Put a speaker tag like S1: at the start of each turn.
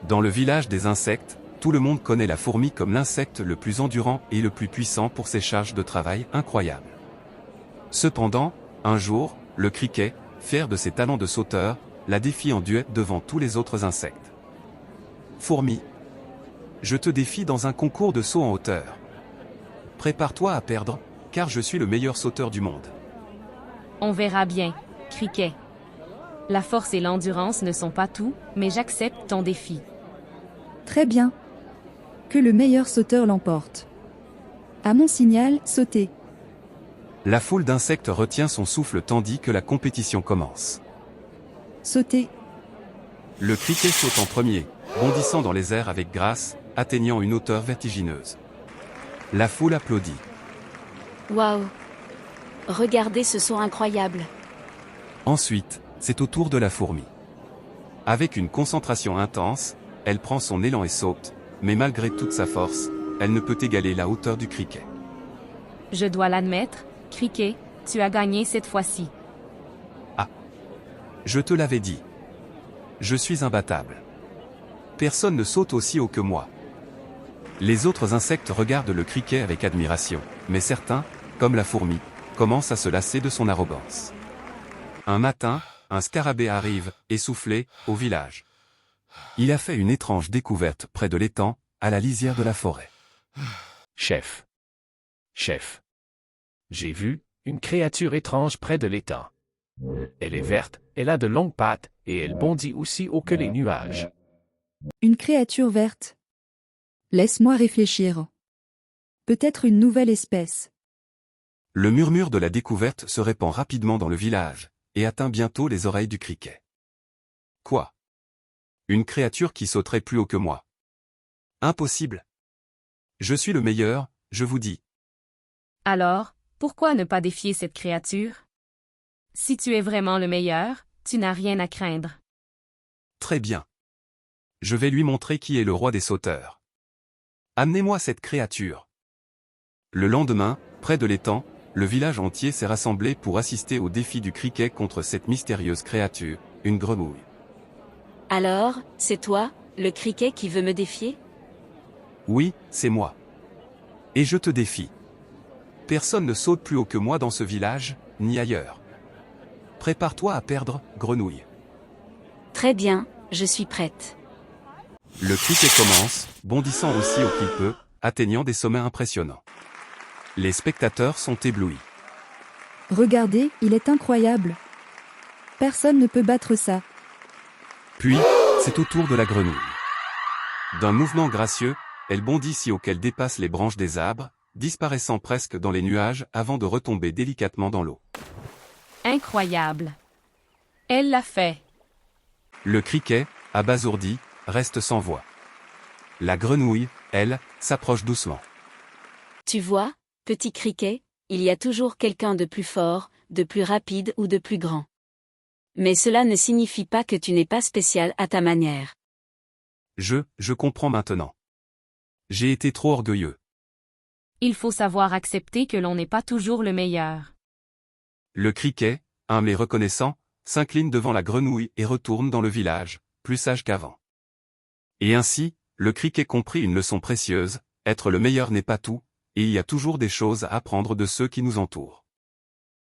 S1: Dans le village des insectes, tout le monde connaît la fourmi comme l'insecte le plus endurant et le plus puissant pour ses charges de travail incroyables. Cependant, un jour, le criquet, fier de ses talents de sauteur, la défie en duel devant tous les autres insectes. Fourmi, je te défie dans un concours de saut en hauteur. Prépare-toi à perdre, car je suis le meilleur sauteur du monde.
S2: On verra bien, criquet. La force et l'endurance ne sont pas tout, mais j'accepte ton défi.
S3: Très bien. Que le meilleur sauteur l'emporte. À mon signal, sautez.
S1: La foule d'insectes retient son souffle tandis que la compétition commence.
S3: Sautez.
S1: Le criquet saute en premier, bondissant dans les airs avec grâce, atteignant une hauteur vertigineuse. La foule applaudit.
S4: Waouh! Regardez ce saut incroyable.
S1: Ensuite, c'est au tour de la fourmi. Avec une concentration intense, elle prend son élan et saute, mais malgré toute sa force, elle ne peut égaler la hauteur du criquet.
S2: Je dois l'admettre, criquet, tu as gagné cette fois-ci.
S1: Ah! Je te l'avais dit. Je suis imbattable. Personne ne saute aussi haut que moi. Les autres insectes regardent le criquet avec admiration, mais certains, comme la fourmi, commencent à se lasser de son arrogance. Un matin, un scarabée arrive, essoufflé, au village. Il a fait une étrange découverte près de l'étang, à la lisière de la forêt.
S5: Chef. J'ai vu une créature étrange près de l'étang. Elle est verte, elle a de longues pattes, et elle bondit aussi haut que les nuages.
S3: Une créature verte. Laisse-moi réfléchir. Peut-être une nouvelle espèce.
S1: Le murmure de la découverte se répand rapidement dans le village, et atteint bientôt les oreilles du criquet. Quoi? Une créature qui sauterait plus haut que moi. Impossible. Je suis le meilleur, je vous dis.
S2: Alors, pourquoi ne pas défier cette créature? Si tu es vraiment le meilleur, tu n'as rien à craindre.
S1: Très bien. Je vais lui montrer qui est le roi des sauteurs. Amenez-moi cette créature. Le lendemain, près de l'étang, le village entier s'est rassemblé pour assister au défi du criquet contre cette mystérieuse créature, une grenouille.
S4: Alors, c'est toi, le criquet qui veut me défier?
S1: Oui, c'est moi. Et je te défie. Personne ne saute plus haut que moi dans ce village, ni ailleurs. Prépare-toi à perdre, grenouille.
S4: Très bien, je suis prête.
S1: Le criquet commence, bondissant aussi haut qu'il peut, atteignant des sommets impressionnants. Les spectateurs sont éblouis.
S3: Regardez, il est incroyable. Personne ne peut battre ça.
S1: Puis, c'est au tour de la grenouille. D'un mouvement gracieux, elle bondit si haut qu'elle dépasse les branches des arbres, disparaissant presque dans les nuages avant de retomber délicatement dans l'eau.
S2: Incroyable. Elle l'a fait.
S1: Le criquet, abasourdi, reste sans voix. La grenouille, elle, s'approche doucement.
S4: Tu vois, petit criquet, il y a toujours quelqu'un de plus fort, de plus rapide ou de plus grand. Mais cela ne signifie pas que tu n'es pas spécial à ta manière.
S1: Je comprends maintenant. J'ai été trop orgueilleux.
S2: Il faut savoir accepter que l'on n'est pas toujours le meilleur.
S1: Le criquet, humble et reconnaissant, s'incline devant la grenouille et retourne dans le village, plus sage qu'avant. Et ainsi, le criquet comprit une leçon précieuse, être le meilleur n'est pas tout, et il y a toujours des choses à apprendre de ceux qui nous entourent.